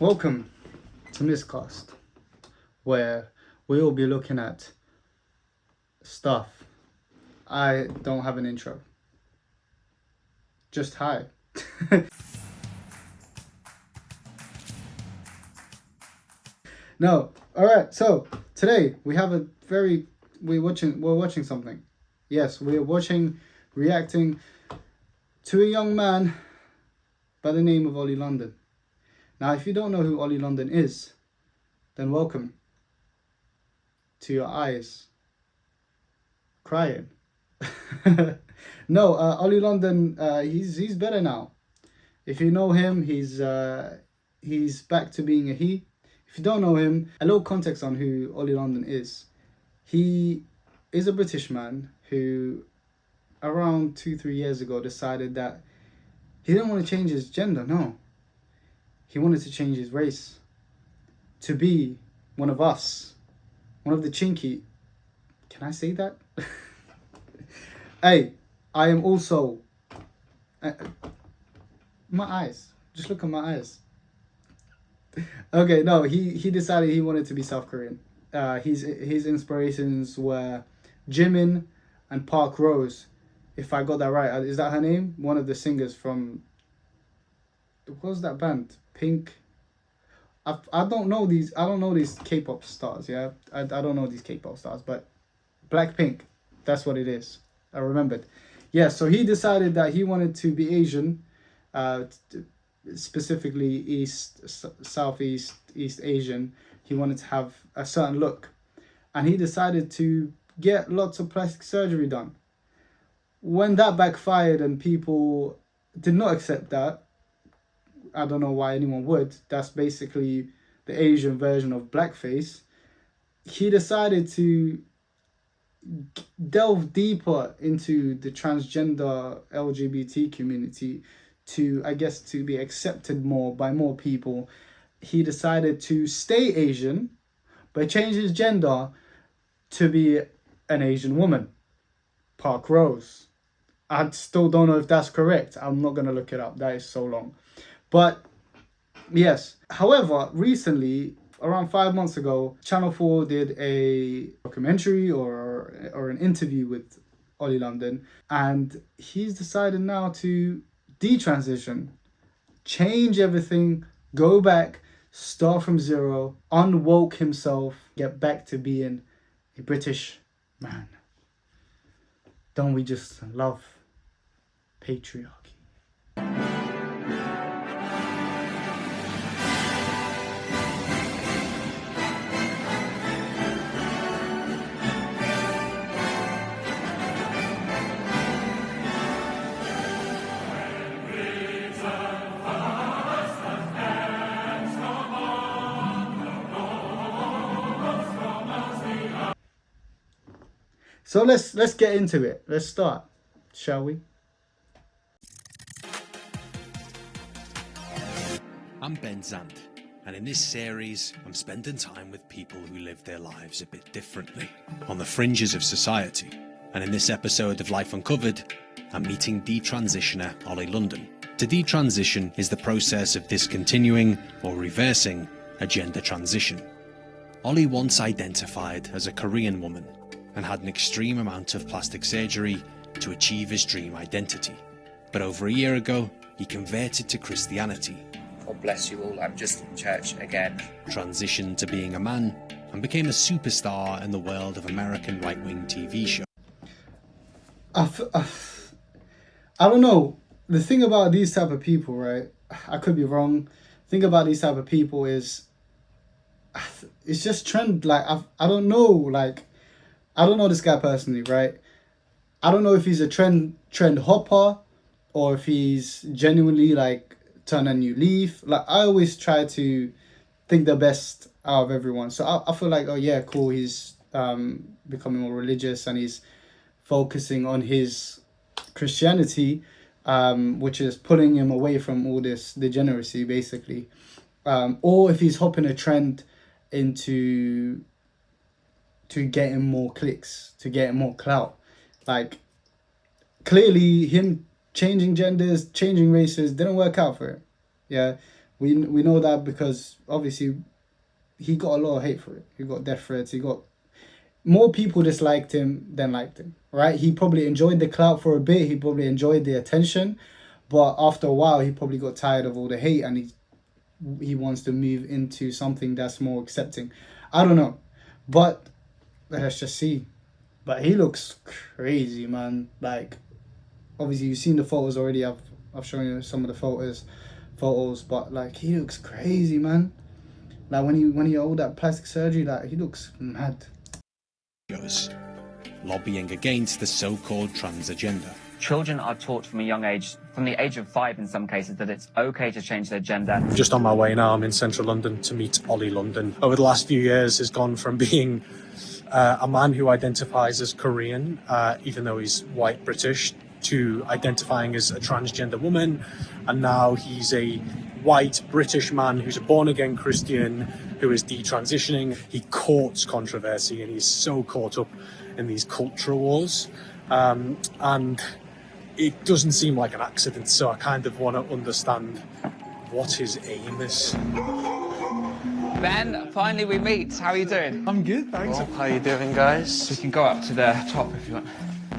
Welcome to Miscast, where we will be looking at stuff. I don't have an intro. Just hi. No. All right. So today we're watching something. Yes, we're reacting to a young man by the name of Oli London. Now, if you don't know who Oli London is, then welcome to your eyes crying. No, Oli London, he's better now. If you know him, he's back to being a he. If you don't know him, a little context on who Oli London is. He is a British man who, around 2-3 years ago, decided that he didn't want to change his gender. No, he wanted to change his race to be one of us, one of the chinky. Can I say that? Hey, I am also. My eyes. Just look at my eyes. Okay, no, he decided he wanted to be South Korean. His inspirations were Jimin and Park Rose. If I got that right, is that her name? One of the singers from. What was that band? Pink. I don't know these. I don't know these K-pop stars. Yeah, I don't know these K-pop stars, but Blackpink. That's what it is. I remembered. Yeah, so he decided that he wanted to be Asian, specifically Southeast East Asian. He wanted to have a certain look, and he decided to get lots of plastic surgery done. When that backfired and people did not accept that, I don't know why anyone would. That's basically the Asian version of blackface. He decided to delve deeper into the transgender LGBT community to be accepted more by more people. He decided to stay Asian, but change his gender to be an Asian woman. Park Rose. I still don't know if that's correct. I'm not going to look it up. That is so long. But yes. However, recently, around 5 months ago, Channel 4 did a documentary or an interview with Oli London, and he's decided now to detransition, change everything, go back, start from zero, unwoke himself, get back to being a British man. Don't we just love patriarchy? So let's get into it. Let's start, shall we? I'm Ben Zand, and in this series, I'm spending time with people who live their lives a bit differently, on the fringes of society. And in this episode of Life Uncovered, I'm meeting detransitioner Oli London. To detransition is the process of discontinuing or reversing a gender transition. Oli once identified as a Korean woman and had an extreme amount of plastic surgery to achieve his dream identity. But over a year ago, he converted to Christianity. God bless you all, I'm just in church again. Transitioned to being a man and became a superstar in the world of American right-wing TV shows. I don't know. The thing about these type of people, right? I could be wrong. The thing about these type of people is, it's just trend. Like I don't know. Like I don't know this guy personally, right? I don't know if he's a trend hopper, or if he's genuinely like turn a new leaf. Like I always try to think the best out of everyone. So I feel like, oh yeah, cool. He's becoming more religious and he's focusing on his Christianity, which is pulling him away from all this degeneracy, basically. Or if he's hopping a trend into to getting more clicks, to getting more clout. Like clearly him changing genders, changing races didn't work out for him. Yeah. We know that because obviously he got a lot of hate for it. He got death threats. He got more people disliked him than liked him, right? He probably enjoyed the clout for a bit. He probably enjoyed the attention, but after a while, he probably got tired of all the hate, and he wants to move into something that's more accepting. I don't know, but let's just see. But he looks crazy, man. Like, obviously you've seen the photos already. I've shown you some of the photos, but like he looks crazy, man. Like when he had all that plastic surgery, like he looks mad. Lobbying against the so-called trans agenda. Children are taught from a young age, from the age of 5 in some cases, that it's okay to change their gender. Just on my way now, I'm in central London to meet Oli London. Over the last few years, has gone from being a man who identifies as Korean, even though he's white British, to identifying as a transgender woman, and now he's a white British man who's a born-again Christian who is detransitioning. He courts controversy, and he's so caught up in these cultural wars, and it doesn't seem like an accident, so I kind of want to understand what his aim is. Ben, finally we meet. How are you doing? I'm good, thanks. Well, how you doing, guys? We can go up to the top if you want.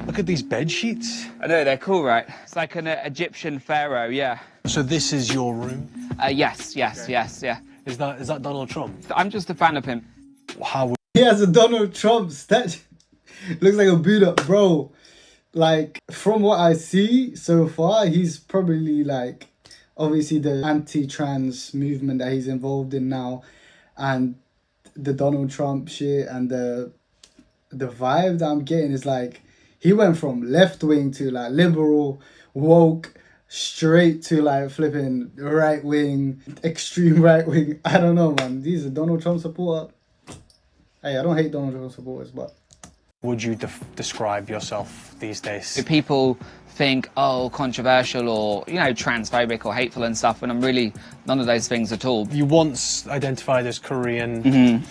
Look at these bed sheets. I know, they're cool, right? It's like an Egyptian pharaoh, yeah. So this is your room? Yes, yeah. Is that Donald Trump? I'm just a fan of him. How? He has a Donald Trump statue. Looks like a Buddha, bro. Like, from what I see so far, he's probably like, obviously the anti-trans movement that he's involved in now, and the Donald Trump shit, and the vibe that I'm getting is like, he went from left wing to like liberal, woke, straight to like flipping right wing, extreme right wing. I don't know, man. He's a Donald Trump supporter. Hey, I don't hate Donald Trump supporters, but Would you describe yourself these days? People think, oh, controversial or, you know, transphobic or hateful and stuff, and I'm really none of those things at all. You once identified as Korean,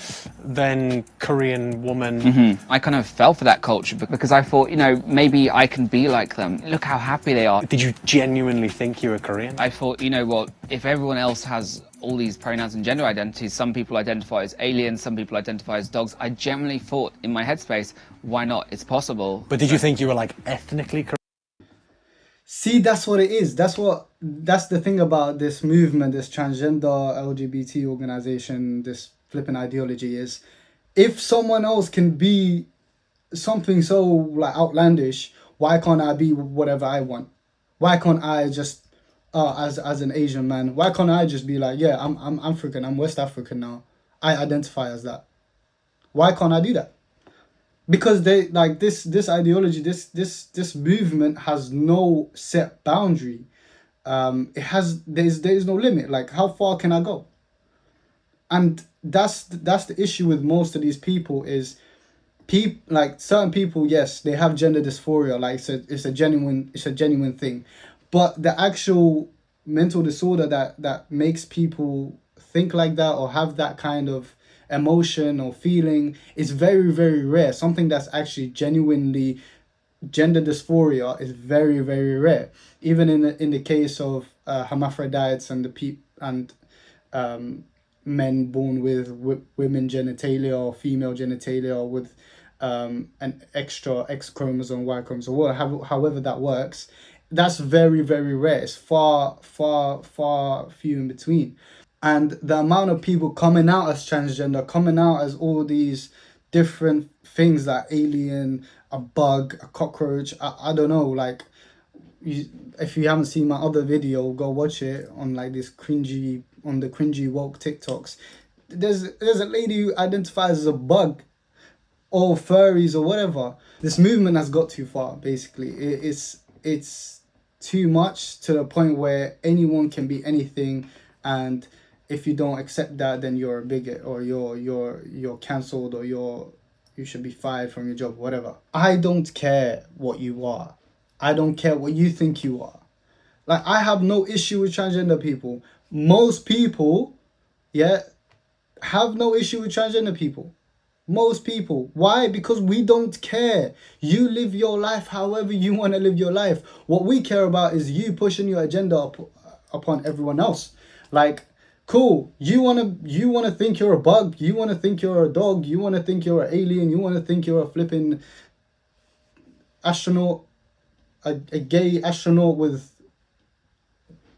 then Korean woman. I kind of fell for that culture because I thought, you know, maybe I can be like them. Look how happy they are. Did you genuinely think you were Korean? I thought, you know what, if everyone else has all these pronouns and gender identities, some people identify as aliens, some people identify as dogs. I generally thought in my headspace, why not? It's possible. But did you think you were like ethnically Korean? see, that's what it is. That's the thing about this movement, this transgender LGBT organization, this flipping ideology is, if someone else can be something so like outlandish, why can't I be whatever I want? Why can't I just as an Asian man, why can't I just be like, yeah, I'm African, I'm West African now, I identify as that? Why can't I do that? Because they like this ideology, this movement has no set boundary. There's no limit. Like, how far can I go? And that's the issue with most of these people is like certain people, yes, they have gender dysphoria, like it's a genuine thing, but the actual mental disorder that makes people think like that or have that kind of emotion or feeling is very, very rare. Something that's actually genuinely gender dysphoria is very, very rare. Even in the case of hermaphrodites and men born with women genitalia or female genitalia or with an extra X chromosome, Y chromosome, or however that works, that's very, very rare. It's far few in between. And the amount of people coming out as transgender, coming out as all these different things like alien, a bug, a cockroach, I don't know, like, if you haven't seen my other video, go watch it on like the cringy woke TikToks. There's a lady who identifies as a bug or furries or whatever. This movement has got too far, basically. It's too much to the point where anyone can be anything, and if you don't accept that, then you're a bigot or you're cancelled or you should be fired from your job, whatever. I don't care what you are. I don't care what you think you are. Like, I have no issue with transgender people. Most people, yeah, have no issue with transgender people. Most people. Why? Because we don't care. You live your life however you want to live your life. What we care about is you pushing your agenda upon everyone else. Like, Cool. You wanna think you're a bug. You wanna think you're a dog. You wanna think you're an alien. You wanna think you're a flipping astronaut, a gay astronaut with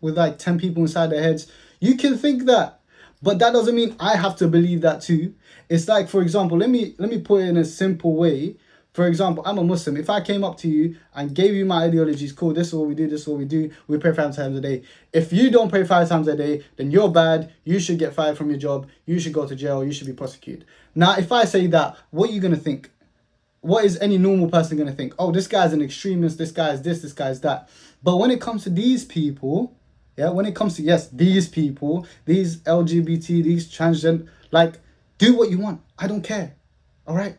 like 10 people inside their heads. You can think that, but that doesn't mean I have to believe that too. It's like, for example, let me put it in a simple way. For example, I'm a Muslim. If I came up to you and gave you my ideologies, cool, this is what we do, this is what we do, we pray 5 times a day. If you don't pray 5 times a day, then you're bad, you should get fired from your job, you should go to jail, you should be prosecuted. Now, if I say that, what are you going to think? What is any normal person going to think? Oh, this guy's an extremist, this guy's this guy's that. But when it comes to these people, yeah, when it comes to, yes, these people, these LGBT, these transgender, like, do what you want. I don't care. All right?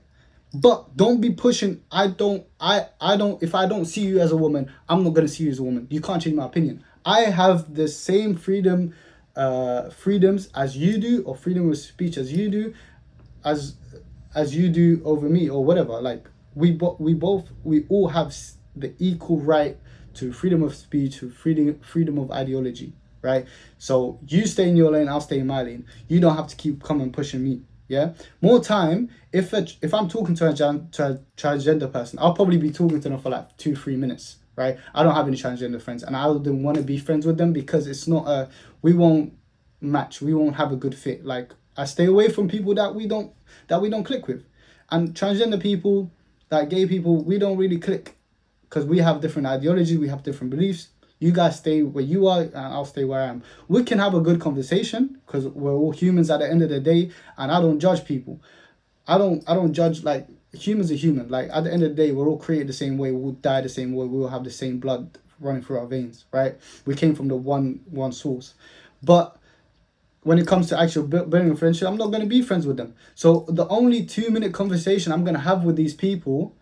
But don't be pushing. I don't, if I don't see you as a woman, I'm not going to see you as a woman. You can't change my opinion. I have the same freedoms as you do, or freedom of speech as you do, as you do over me, or whatever. Like, we all have the equal right to freedom of speech, to freedom of ideology, right? So you stay in your lane, I'll stay in my lane. You don't have to keep coming pushing me. Yeah, more time. If I'm talking to a transgender person, I'll probably be talking to them for like 2-3 minutes, right? I don't have any transgender friends, and I wouldn't want to be friends with them because it's not we won't match, we won't have a good fit. Like, I stay away from people that we don't click with, and transgender people, like gay people, we don't really click because we have different ideologies, we have different beliefs. You guys stay where you are, and I'll stay where I am. We can have a good conversation because we're all humans at the end of the day, and I don't judge people. I don't judge. Like, humans are human. Like, at the end of the day, we're all created the same way. We'll die the same way. We will have the same blood running through our veins, right? We came from the one source. But when it comes to actual building a friendship, I'm not going to be friends with them. So the only 2-minute conversation I'm going to have with these people,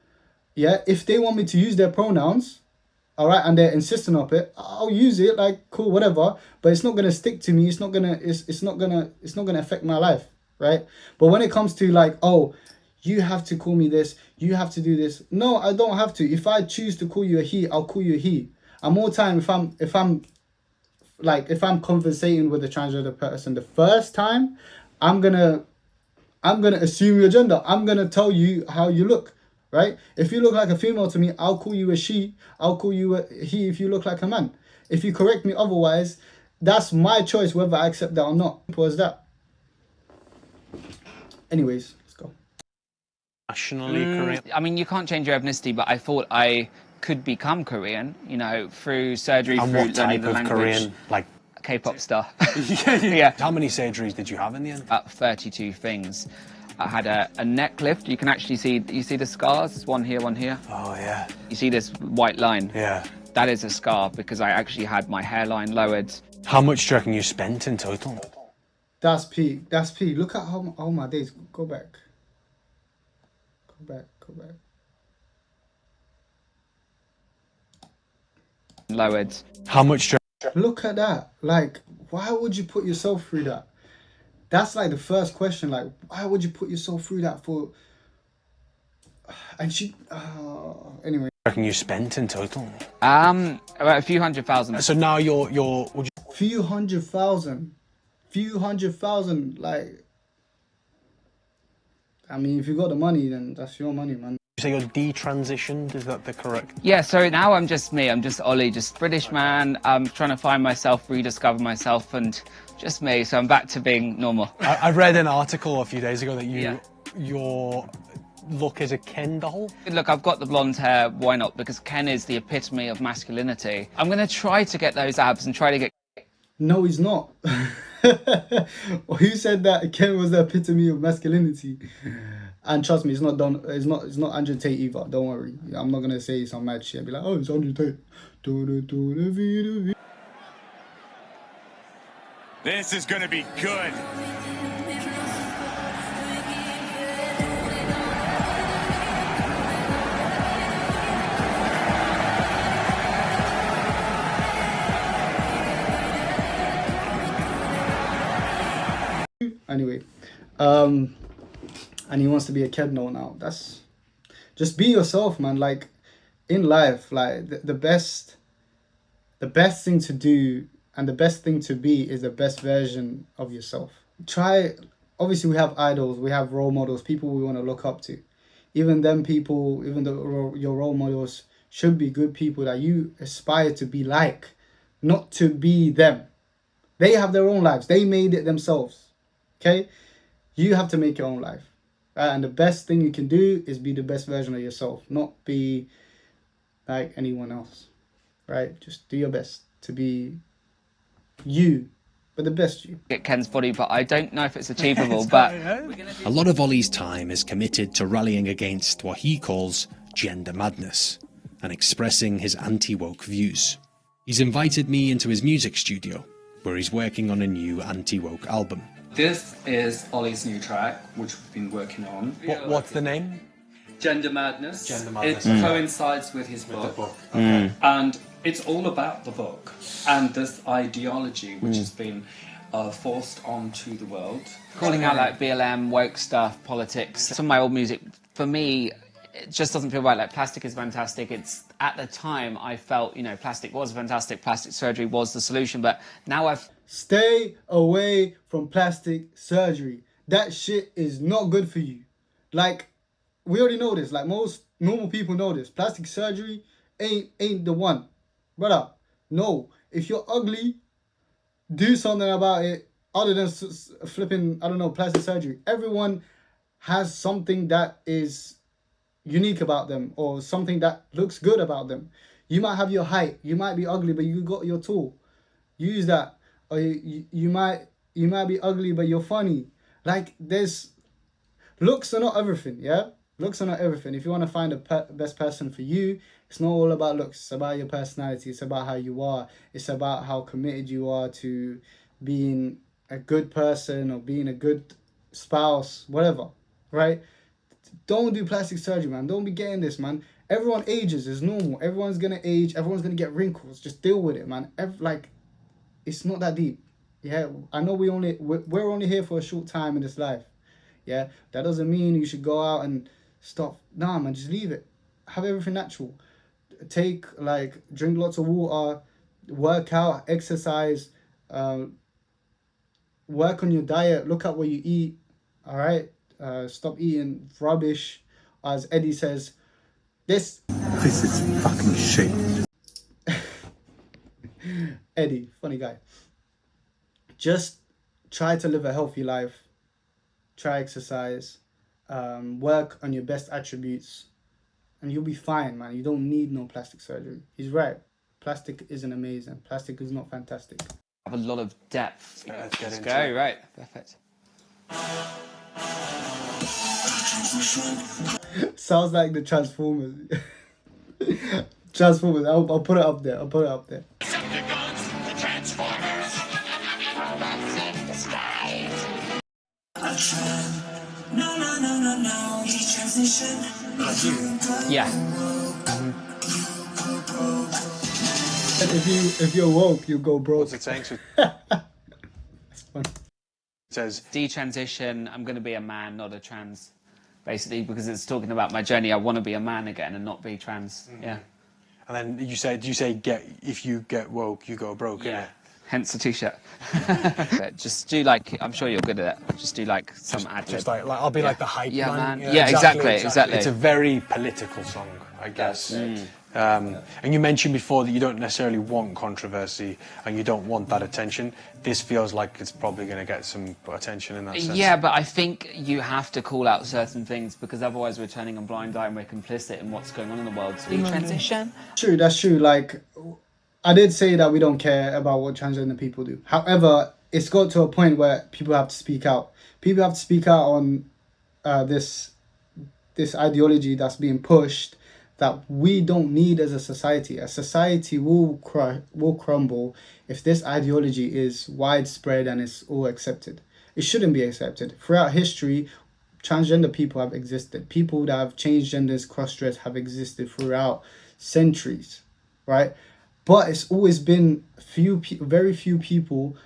yeah, if they want me to use their pronouns, all right, and they're insisting on it, I'll use it, like, cool, whatever, but it's not going to stick to me. It's not going to affect my life, right? But when it comes to, like, oh, you have to call me this, you have to do this. No, I don't have to. If I choose to call you a he, I'll call you a he. And more time, if I'm conversating with a transgender person the first time, I'm gonna assume your gender. I'm gonna tell you how you look. Right? If you look like a female to me, I'll call you a she. I'll call you a he if you look like a man. If you correct me otherwise, that's my choice whether I accept that or not. Simple as that. Anyways, let's go. Nationally Korean. I mean, you can't change your ethnicity, but I thought I could become Korean, you know, through surgery, And through what type learning the of language. Korean? Like, K-pop star. yeah. How many surgeries did you have in the end? 32 things. I had a neck lift. You can actually see, you see the scars? One here, one here. Oh, yeah. You see this white line? Yeah. That is a scar because I actually had my hairline lowered. How much do you reckon you spent in total? That's P. That's P. Look at how my days. Go back. Go back. Lowered. How much do you Look at that. Like, why would you put yourself through that? That's like the first question. Like, why would you put yourself through that for? And she. Anyway. reckon you spent in total? About a few $100,000. So now you're would you Few hundred thousand. Like, I mean, if you got the money, then that's your money, man. say you're detransitioned? Is that the correct? Yeah, so now I'm just me. I'm just Oli, just British man. I'm trying to find myself, rediscover myself, and just me. So I'm back to being normal. I read an article a few days ago that your look is a Ken doll. Look, I've got the blonde hair. Why not? Because Ken is the epitome of masculinity. I'm going to try to get those abs and try to get... No, he's not. Who said that Ken was the epitome of masculinity? And trust me, it's not done. It's not Andrew Tate either. Don't worry. I'm not gonna say some mad shit and be like, oh, it's Andrew Tate. This is gonna be good. Anyway, and he wants to be a Kedno now. That's just be yourself, man. Like in life, like the best thing to do And the best thing to be is the best version of yourself. Obviously we have idols, we have role models, people we want to look up to. Even them people, even though your role models should be good people that you aspire to be like, not to be them. They have their own lives. They made it themselves. Okay? You have to make your own life. And the best thing you can do is be the best version of yourself, not be like anyone else. Right? Just do your best to be you, but the best you. Get Ken's body, but I don't know if it's achievable. But A lot of Oli's time is committed to rallying against what he calls gender madness and expressing his anti-woke views. He's invited me into his music studio, where he's working on a new anti-woke album. This is Oli's new track, which we've been working on. What's the name? Gender Madness. Gender Madness. It coincides with his book. Okay. And it's all about the book and this ideology which has been forced onto the world. calling out like BLM, woke stuff, politics. Some of my old music, for me, it just doesn't feel right. Like, plastic is fantastic. It's, at the time, I felt, you know, plastic was fantastic. Plastic surgery was the solution. But now I've... Stay away from plastic surgery. That shit is not good for you. Like, we already know this. Like, most normal people know this. Plastic surgery ain't the one. Brother, no. If you're ugly, do something about it other than flipping, I don't know, plastic surgery. Everyone has something that is unique about them or something that looks good about them. You might have your height. You might be ugly, but you got your tool. Use that. Or you might be ugly, but you're funny. Like, there's... Looks are not everything, yeah? Looks are not everything. If you want to find the best person for you, it's not all about looks. It's about your personality. It's about how you are. It's about how committed you are to being a good person or being a good spouse, whatever, right? Don't do plastic surgery, man. Don't be getting this, man. Everyone ages. It's normal. Everyone's going to age. Everyone's going to get wrinkles. Just deal with it, man. It's not that deep. Yeah, I know we're only here for a short time in this life. Yeah, that doesn't mean you should go out and stop. Nah, man, just leave it. Have everything natural. Drink lots of water, work out, exercise, work on your diet, look at what you eat, all right? Stop eating rubbish. As Eddie says, this is fucking shit. Eddie, funny guy. Just try to live a healthy life. Try exercise. Work on your best attributes. And you'll be fine, man. You don't need no plastic surgery. He's right. Plastic isn't amazing. Plastic is not fantastic. have a lot of depth. Let's go, it. Right. Perfect. Sounds like the Transformers. Transformers. I'll put it up there. No, detransition. Yeah. If you're woke, you go broke. What's it saying? It's fun. It says Detransition, I'm going to be a man, not a trans. Basically, because it's talking about my journey. I want to be a man again and not be trans. Mm-hmm. Yeah. And then you say if you get woke, you go broke. Yeah. Hence the t-shirt. Just do I'm sure you're good at it. Just do some ad. Just like I'll be like the hype man. Yeah, exactly. It's a very political song, I guess. And you mentioned before that you don't necessarily want controversy and you don't want that attention. This feels like it's probably going to get some attention in that sense. Yeah, but I think you have to call out certain things because otherwise we're turning a blind eye and we're complicit in what's going on in the world. Detransition. True, that's true. I did say that we don't care about what transgender people do. However, it's got to a point where people have to speak out. People have to speak out on this ideology that's being pushed that we don't need as a society. A society will crumble if this ideology is widespread and it's all accepted. It shouldn't be accepted. Throughout history, transgender people have existed. People that have changed genders, cross-dress have existed throughout centuries, right? But it's always been very few people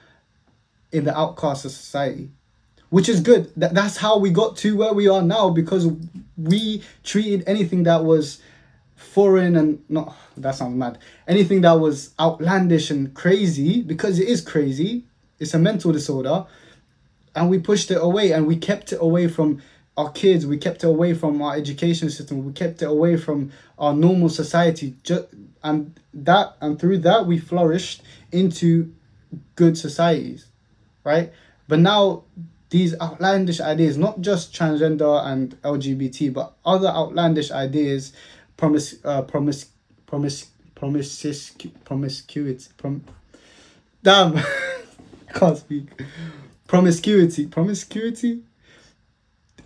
in the outcasts of society, which is good. That's how we got to where we are now, because we treated anything that was foreign and not, that sounds mad, anything that was outlandish and crazy, because it is crazy, it's a mental disorder, and we pushed it away, and we kept it away from our kids, we kept it away from our education system, we kept it away from our normal society, and through that we flourished into good societies, right? But now these outlandish ideas, not just transgender and LGBT, but other outlandish ideas, promiscuity, damn, can't speak, promiscuity,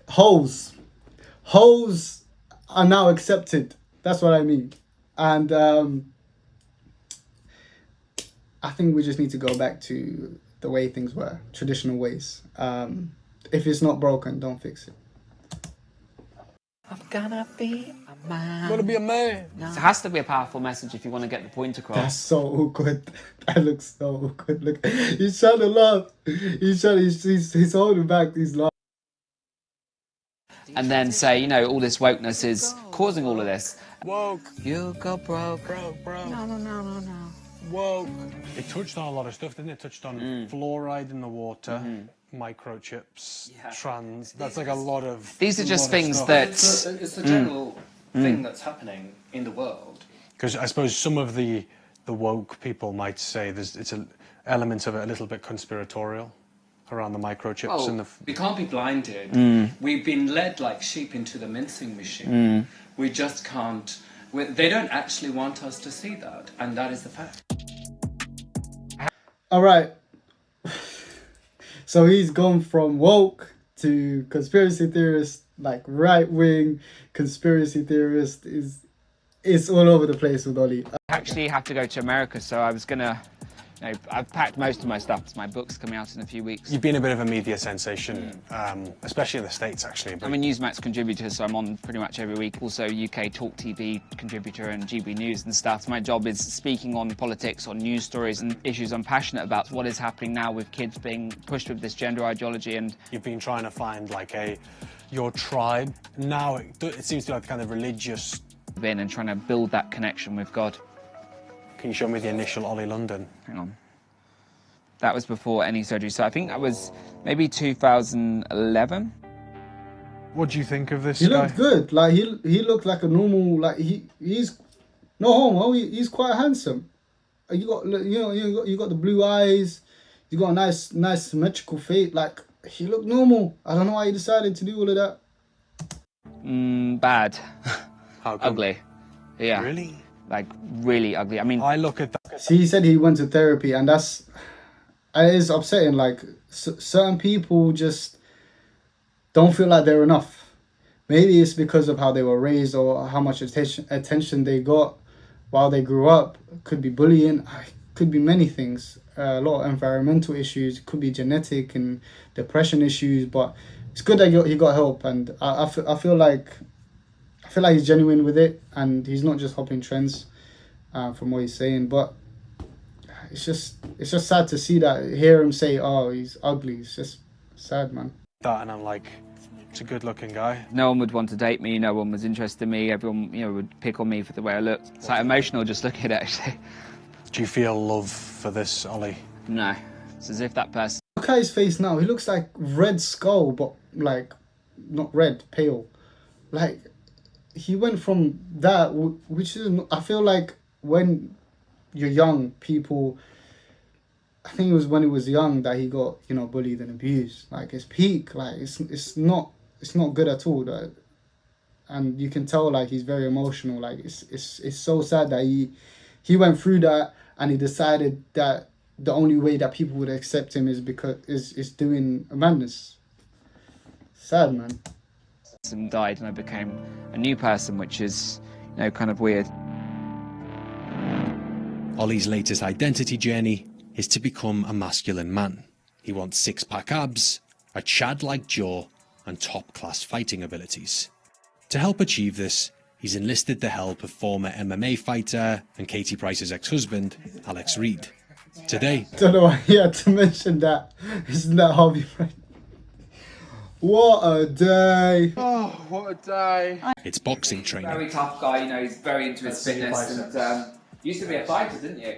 hoes are now accepted. That's what I mean. And I think we just need to go back to the way things were, traditional ways. If it's not broken, don't fix it. I'm gonna be a man. Gonna be a man. No. It has to be a powerful message if you want to get the point across. That's so awkward. That looks so awkward. Look, he's trying to laugh. He's holding back. He's laughing. And then say, you know, all this wokeness is causing all of this. Woke. You go broke. Broke. No. Woke. It touched on a lot of stuff, didn't it? It touched on fluoride in the water, microchips, trans. That's like a lot of. These are just things stuff. that. It's the general thing that's happening in the world. Because I suppose some of the woke people might say it's an element of it a little bit conspiratorial around the microchips and the. We can't be blinded. We've been led like sheep into the mincing machine. We just can't. They don't actually want us to see that, and that is the fact. All right. So he's gone from woke to conspiracy theorist, like right-wing conspiracy theorist. It's all over the place with Oli. I actually have to go to America, so I was gonna. You know, I've packed most of my stuff because my book's coming out in a few weeks. You've been a bit of a media sensation, especially in the States, actually. But I'm a Newsmax contributor, so I'm on pretty much every week. Also, UK Talk TV contributor and GB News and stuff. My job is speaking on politics, on news stories and issues I'm passionate about. What is happening now with kids being pushed with this gender ideology, and you've been trying to find like your tribe. Now it seems to be like kind of religious. And trying to build that connection with God. Can you show me the initial Oli London? Hang on. That was before any surgery, so I think that was maybe 2011. What do you think of this He guy? looked good. Like he looked like a normal. Like he's no homo. He's quite handsome. You got the blue eyes. You got a nice symmetrical face. Like he looked normal. I don't know why he decided to do all of that. Bad. How come? Ugly. Yeah. Really? Like really ugly. I mean, I look at that. See, he said he went to therapy, and it is upsetting. Like certain people just don't feel like they're enough. Maybe it's because of how they were raised or how much attention they got while they grew up. Could be bullying. Could be many things. A lot of environmental issues. Could be genetic and depression issues. But it's good that he got help, and I feel like he's genuine with it, and he's not just hopping trends from what he's saying. But it's just sad to see that, hear him say, "Oh, he's ugly." It's just sad, man. That and I'm like, it's a good-looking guy. no one would want to date me. No one was interested in me. Everyone, would pick on me for the way I looked. It's like emotional just looking at it, actually. Do you feel love for this, Oli? No, it's as if that person. Look at his face now. He looks like Red Skull, but like not red, pale. Like he went from that, which is, I feel like when you're young, people. I think it was when he was young that he got, bullied and abused. Like his peak, like it's not good at all. And you can tell like he's very emotional. Like it's so sad that he went through that, and he decided that the only way that people would accept him is because is doing a madness. Sad, man. And died, and I became a new person, which is, kind of weird. Oli's latest identity journey is to become a masculine man. He wants six-pack abs, a Chad-like jaw, and top-class fighting abilities. To help achieve this, he's enlisted the help of former MMA fighter and Katie Price's ex-husband, Alex Reed. Today, Don't know why he had to mention that. Isn't that Harvey Price? What a day. Oh, what a day. It's boxing training. Very tough guy, you know, he's very into his fitness and used to be a fighter, didn't you?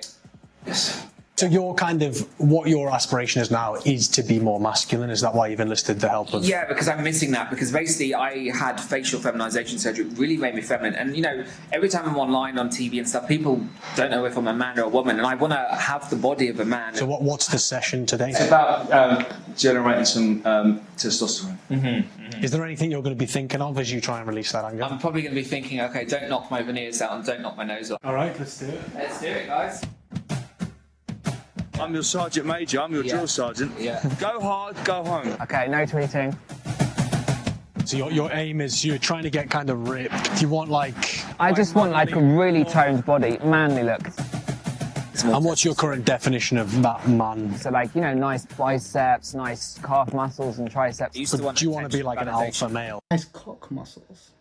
Yes. So your kind of, what your aspiration is now is to be more masculine. Is that why you've enlisted the help of? Yeah, because I'm missing that. Because basically, I had facial feminization surgery. It really made me feminine. And you know, every time I'm online on TV and stuff, people don't know if I'm a man or a woman, and I want to have the body of a man. So what's the session today? It's about generating some testosterone. Is there anything you're going to be thinking of as you try and release that anger? I'm probably going to be thinking, okay, don't knock my veneers out and don't knock my nose off. All right, let's do it. Let's do it, guys. I'm your sergeant major, I'm your drill sergeant. Yeah. Go hard, go home. Okay, no tweeting. So your aim is you're trying to get kind of ripped. You want like... I just want like a really toned body, manly look. And what's your current definition of that man? So like, you know, nice biceps, nice calf muscles and triceps. But do you want to be like an alpha male? Nice cock muscles.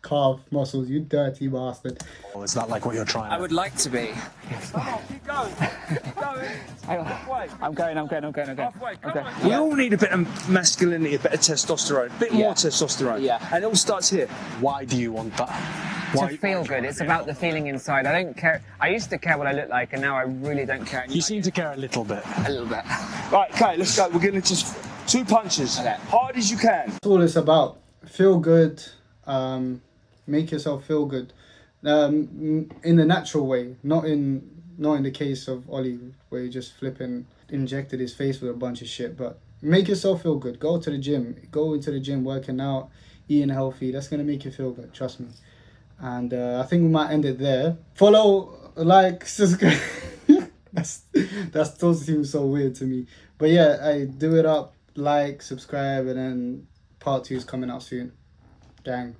Calf muscles, you dirty bastard. Or is that like what you're trying I to... would like to be. Oh, keep going. Keep going. Halfway. I'm going. Halfway. Come on. We all need a bit of masculinity, a bit of testosterone, a bit more testosterone. Yeah. And it all starts here. Why do you want that? To feel good. It's about the feeling inside. I don't care. I used to care what I look like, and now I really don't care. You seem to care a little bit. A little bit. Right, okay, let's go. We're going to just 2 punches. Okay. Hard as you can. That's all it's about. Feel good. Make yourself feel good. In the natural way, not in the case of Oli, where he just flipping injected his face with a bunch of shit. But make yourself feel good. Go to the gym. Go into the gym, working out, eating healthy. That's gonna make you feel good. Trust me. And I think we might end it there. Follow, like, subscribe. that still seems so weird to me. But yeah, I do it up. Like, subscribe, and then part 2 is coming out soon. Gang.